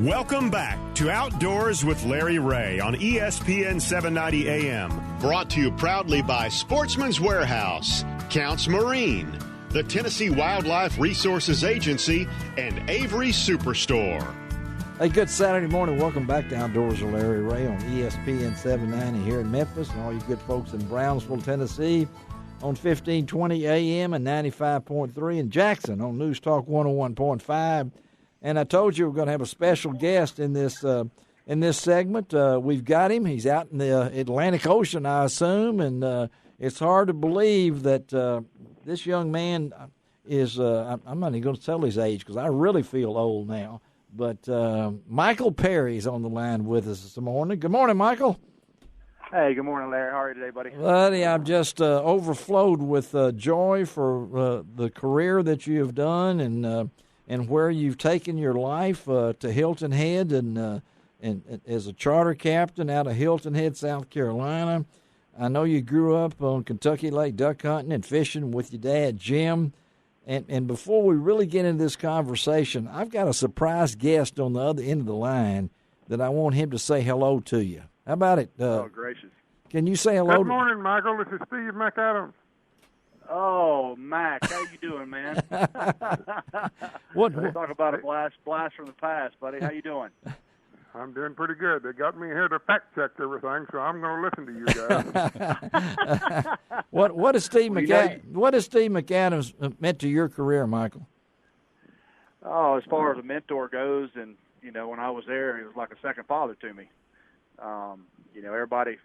Welcome back to Outdoors with Larry Ray on ESPN 790 AM. Brought to you proudly by Sportsman's Warehouse, Counts Marine, the Tennessee Wildlife Resources Agency, and Avery Superstore. Hey, good Saturday morning. Welcome back to Outdoors with Larry Ray on ESPN 790 here in Memphis, and all you good folks in Brownsville, Tennessee on 1520 AM and 95.3, in Jackson on News Talk 101.5. And I told you we're going to have a special guest in this segment. We've got him. He's out in the Atlantic Ocean, I assume, and it's hard to believe that this young man is I'm not even going to tell his age because I really feel old now. But Michael Perry's on the line with us this morning. Good morning, Michael. Hey, good morning, Larry. How are you today, buddy? Buddy, I'm just overflowed with joy for the career that you have done and where you've taken your life to Hilton Head and as a charter captain out of Hilton Head, South Carolina. I know you grew up on Kentucky Lake duck hunting and fishing with your dad, Jim. And before we really get into this conversation, I've got a surprise guest on the other end of the line that I want him to say hello to you. How about it? Oh, gracious. Can you say hello? Good morning, Michael. This is Steve McAdams. Oh, Mac, how you doing, man? What? Talk about a blast from the past, buddy. How you doing? I'm doing pretty good. They got me here to fact check everything, so I'm going to listen to you guys. What is Steve McAdams meant to your career, Michael? Oh, as far as a mentor goes, and when I was there, he was like a second father to me. Everybody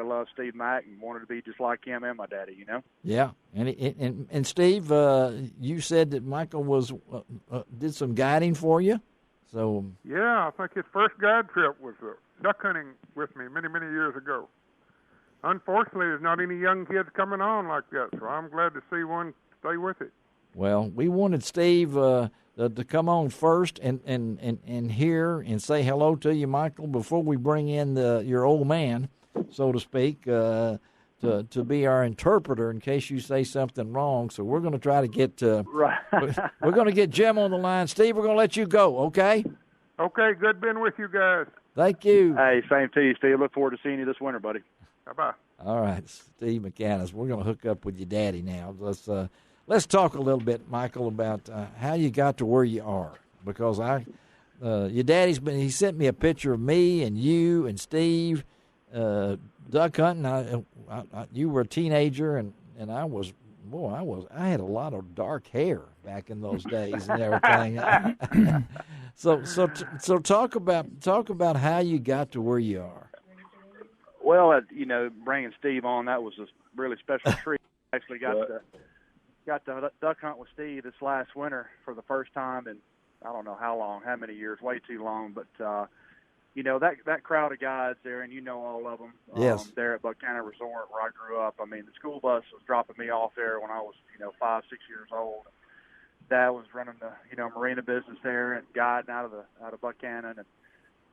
loves Steve Mack and wanted to be just like him and my daddy. Yeah, and Steve, you said that Michael did some guiding for you. So yeah, I think his first guide trip was duck hunting with me many, many years ago. Unfortunately, there's not any young kids coming on like that, so I'm glad to see one stay with it. Well, we wanted Steve to come on first and hear and say hello to you, Michael, before we bring in your old man, so to speak, to be our interpreter in case you say something wrong. So we're going to try to get right. We're going to get Jim on the line. Steve, we're going to let you go, okay? Okay, good being with you guys. Thank you. Hey, same to you, Steve. Look forward to seeing you this winter, buddy. Bye-bye. All right, Steve McAdams. We're going to hook up with your daddy now. Let's talk a little bit, Michael, about how you got to where you are. Because your daddy's he sent me a picture of me and you and Steve duck hunting. You were a teenager and I had a lot of dark hair back in those days and everything. So talk about how you got to where you are. Well, bringing Steve on, that was a really special treat. Actually got to duck hunt with Steve this last winter for the first time in I don't know how many years, way too long. But that crowd of guys there, and all of them. Yes. There at Buchanan Resort where I grew up. I mean, the school bus was dropping me off there when I was 5, 6 years old. Dad was running the marina business there and guiding out of Buchanan and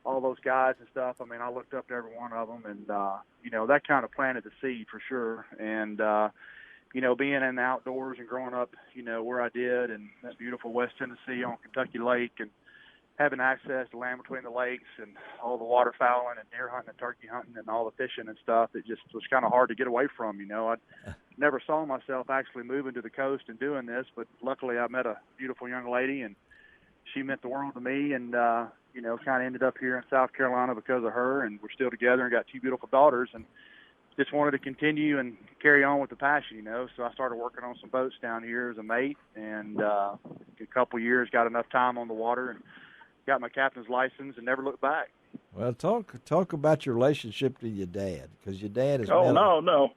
all those guys and stuff. I mean, I looked up to every one of them, and that kind of planted the seed for sure. And being in the outdoors and growing up, where I did, and that beautiful West Tennessee on Kentucky Lake, and having access to land between the lakes and all the waterfowling and deer hunting and turkey hunting and all the fishing and stuff, it just was kind of hard to get away from. I never saw myself actually moving to the coast and doing this, but luckily I met a beautiful young lady, and she meant the world to me, and kind of ended up here in South Carolina because of her, and we're still together and got 2 beautiful daughters, and just wanted to continue and carry on with the passion, So I started working on some boats down here as a mate, and a couple of years got enough time on the water and got my captain's license and never looked back. Well, talk about your relationship to your dad, because your dad is. Oh, no.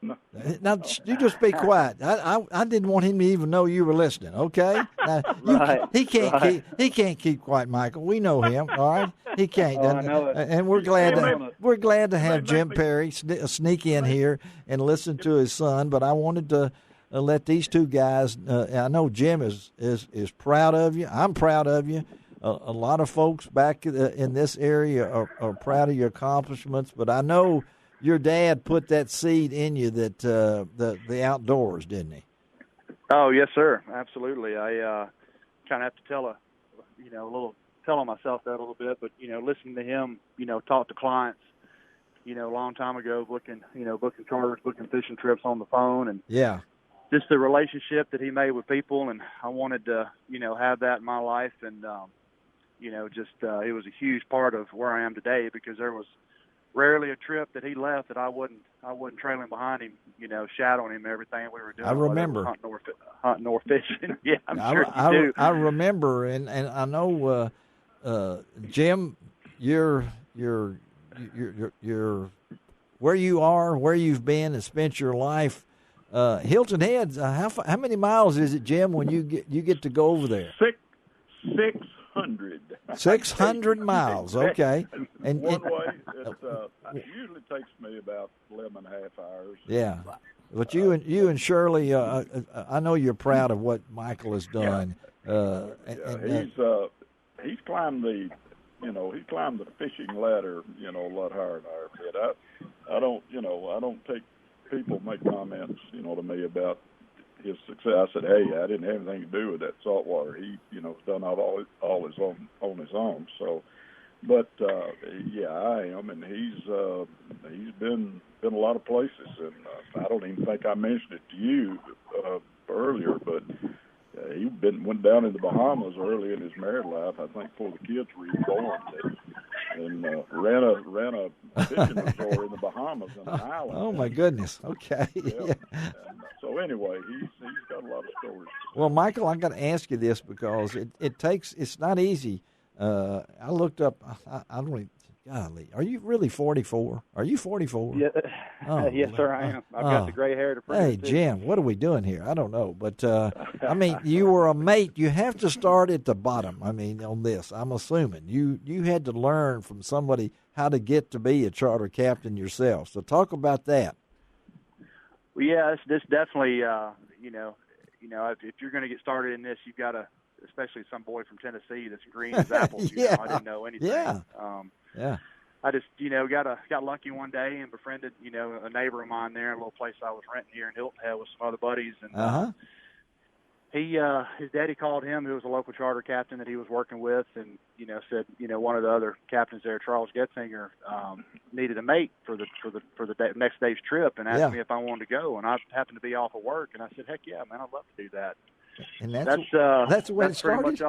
Now you just be quiet. I didn't want him to even know you were listening. Okay. Now, Right. He can't keep quiet, Michael. We know him. All right. He can't. Oh, I know it. And we're glad to have Jim Perry sneak in here and listen to his son. But I wanted to let these two guys. I know Jim is proud of you. I'm proud of you. A lot of folks back in this area are proud of your accomplishments, but I know your dad put that seed in you that the outdoors, didn't he? Oh, yes, sir. Absolutely. I kind of have to tell a little telling myself that a little bit, but, listening to him, talk to clients, a long time ago, booking charters, booking fishing trips on the phone, and yeah, just the relationship that he made with people. And I wanted to, have that in my life. And, it was a huge part of where I am today, because there was rarely a trip that he left that I wasn't trailing behind him, shadowing him, everything we were doing. I remember hunting or fishing. Yeah, I'm sure you do. I remember, and I know, Jim, you're where you are, where you've been, and spent your life. Hilton Head. How many miles is it, Jim, when you get to go over there? 600. 600 miles. Okay. And one way, it usually takes me about 11 and a half hours. Yeah. But you and Shirley, I know you're proud of what Michael has done. He's climbed the fishing ladder, a lot higher than I ever did. I don't take people make comments, to me about his success. I said, hey, I didn't have anything to do with that saltwater. He, done all his own on his own. So, but I am, and he's been a lot of places, and I don't even think I mentioned it to you earlier, but he went down in the Bahamas early in his married life. I think before the kids were even born, and ran a fishing resort in the Bahamas on an island. Oh my goodness! Okay. Yeah. So anyway, he's got a lot of stories. Well, Michael, I got to ask you this, because it's not easy. I looked up. I don't even. Golly, are you really 44? Are you 44? Yeah. Oh, yes, sir, I am. I've got the gray hair to prove Hey, it. Jim, what are we doing here? I don't know. But, I mean, you were a mate. You have to start at the bottom, on this. I'm assuming. You had to learn from somebody how to get to be a charter captain yourself. So talk about that. Well, yeah, this definitely, if you're going to get started in this, you've got to, especially some boy from Tennessee that's green as apples. Yeah. I didn't know anything. Yeah. Yeah. I just, got lucky one day and befriended, a neighbor of mine there, a little place I was renting here in Hilton Head with some other buddies. And his daddy called him, who was a local charter captain that he was working with, and, said, one of the other captains there, Charles Getzinger, needed a mate for the next day's trip, and asked me if I wanted to go. And I happened to be off of work, and I said, heck yeah, man, I'd love to do that. And that's where it started.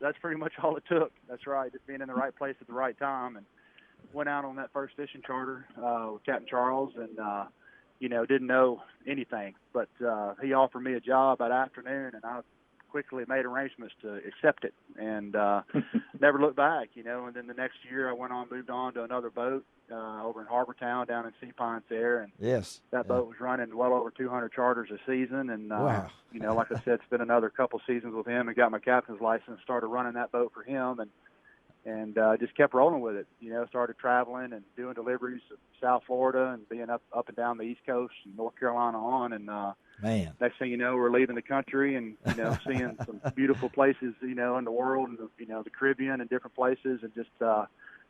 That's pretty much all it took. That's right, just being in the right place at the right time. And went out on that first fishing charter with Captain Charles, and didn't know anything, but he offered me a job that afternoon, and I quickly made arrangements to accept it, and never looked back. And then the next year I moved on to another boat over in Harbor Town down in Sea Pines there, and that boat was running well over 200 charters a season. And wow. Like I said, spent another couple seasons with him and got my captain's license, started running that boat for him, and just kept rolling with it. Started traveling and doing deliveries to South Florida and being up and down the East Coast and North Carolina on. And man, next thing you know, we're leaving the country and seeing some beautiful places in the world, and the Caribbean and different places, and just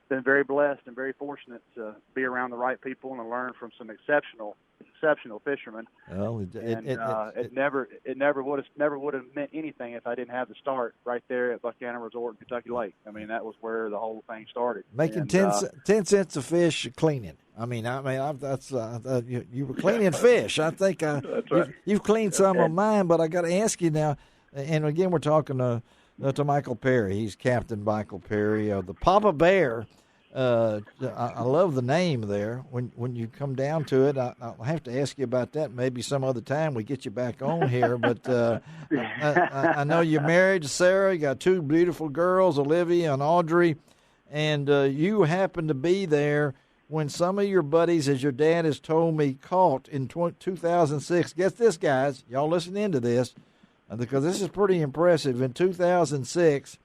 been very blessed and very fortunate to be around the right people and to learn from some exceptional fishermen. Well, it never would have meant anything if I didn't have the start right there at Buchanan Resort in Kentucky Lake. That was where the whole thing started. Making 10 cents a fish cleaning. That's you were cleaning fish. I think that's right. You've cleaned some of mine, but I got to ask you now. And again, we're talking to Michael Perry. He's Captain Michael Perry of the Papa Bear. I love the name there. When you come down to it, I'll have to ask you about that. Maybe some other time we get you back on here. But I know you're married to Sarah. You got two beautiful girls, Olivia and Audrey, and you happen to be there when some of your buddies, as your dad has told me, caught in 2006. Guess this, guys. Y'all listen into this, because this is pretty impressive. In 2006,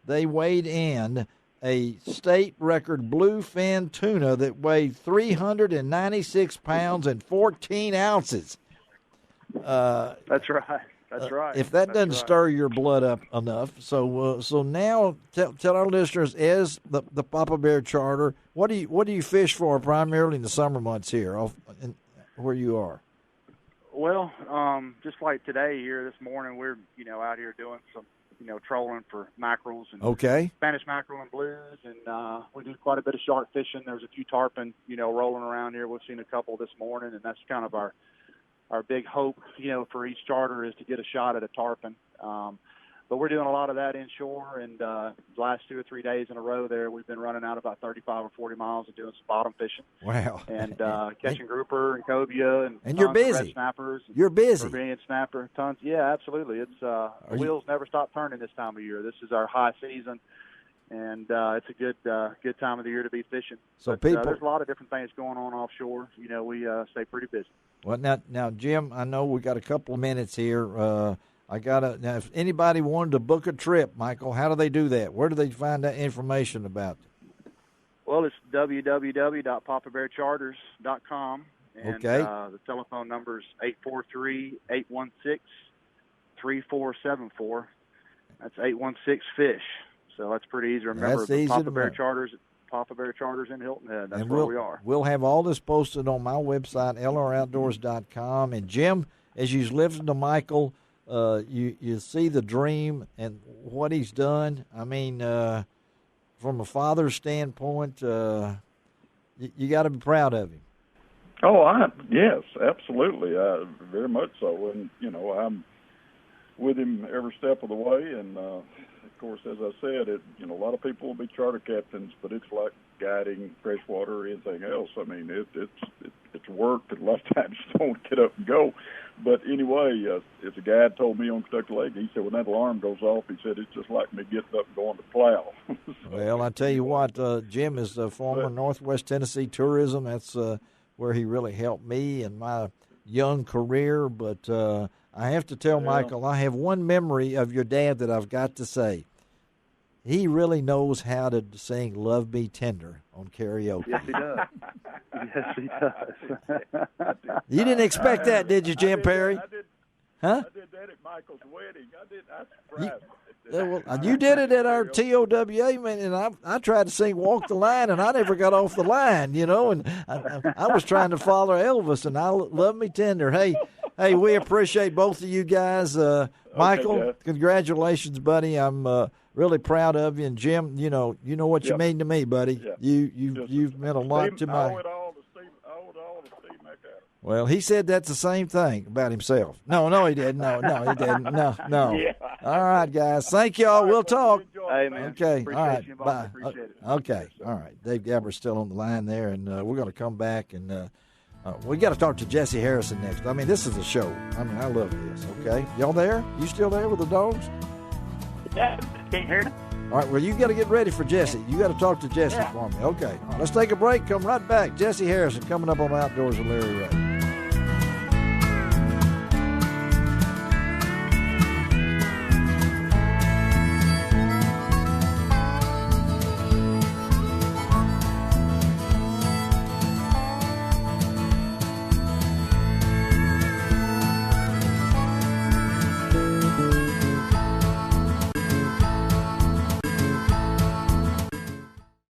they weighed in a state record bluefin tuna that weighed 396 pounds and 14 ounces. That's right. That's right. If that doesn't stir your blood up enough, so now tell our listeners, as the Papa Bear Charter, what do you fish for primarily in the summer months here, where you are? Well, just like today here this morning, we're out here doing trolling for mackerels and Okay. Spanish mackerel and blues, and we do quite a bit of shark fishing. There's a few tarpon, rolling around here. We've seen a couple this morning, and that's kind of our big hope, for each charter is to get a shot at a tarpon. But we're doing a lot of that inshore, and the last 2 or 3 days in a row there, we've been running out about 35 or 40 miles and doing some bottom fishing. Wow. And catching grouper and cobia and you're tons of busy. red snappers. You're busy. Caribbean snapper, tons. Yeah, absolutely. It's the wheels never stop turning this time of year. This is our high season, and it's a good time of the year to be fishing. So but, people, there's a lot of different things going on offshore. We stay pretty busy. Well, now, Jim, I know we got a couple of minutes here. Now, if anybody wanted to book a trip, Michael, how do they do that? Where do they find that information about? Well, it's www.papabearcharters.com, and Okay. The telephone number is 843-816-3474. That's 816-FISH. So that's pretty easy to remember. That's easy Papa to Bear remember. Charters, Papa Bear Charters in Hilton Head. That's and where we are. We'll have all this posted on my website, lroutdoors.com. And, Jim, as you listen to Michael, you see the dream and what he's done. I mean, from a father's standpoint, you got to be proud of him. Oh, yes, absolutely, very much so. And I'm with him every step of the way. And of course, as I said, a lot of people will be charter captains, but it's like guiding freshwater or anything else. I mean, it's work that a lot of times you don't get up and go. But anyway, as a guide told me on Kentucky Lake, he said when that alarm goes off, he said it's just like me getting up and going to plow. Well, I tell you what, Jim is a former Northwest Tennessee Tourism. That's where he really helped me in my young career. But I have to tell Michael, I have one memory of your dad that I've got to say. He really knows how to sing Love Me Tender on karaoke. Yes, he does. Yes, he does. You didn't expect that, did you, Jim Perry? Huh? I did that at Michael's wedding. I surprised Well, you did it at our TOWA, man, and I tried to sing Walk the Line, and I never got off the line, and I was trying to follow Elvis, and I Love Me Tender. Hey, we appreciate both of you guys. Michael, congratulations, buddy. I'm really proud of you. And Jim, you know what you mean to me, buddy. Yeah. You've meant a lot to my. I owe it all to Steve McAdams. Well, he said that's the same thing about himself. No, he didn't. No, he didn't. No. Yeah. All right, guys. Thank y'all. We'll talk. Hey, man. Okay. Appreciate All right. you, Bye. Appreciate it. Okay. All right. Dave Gabber's still on the line there, and we're going to come back, and we got to talk to Jesse Harrison next. I mean, this is a show. I mean, I love this. Okay. Y'all there? You still there with the dogs? Yeah. Can't hear me. All right, well, you got to get ready for Jesse. You got to talk to Jesse for me. Okay. Let's take a break. Come right back. Jesse Harrison coming up on Outdoors with Larry Ray.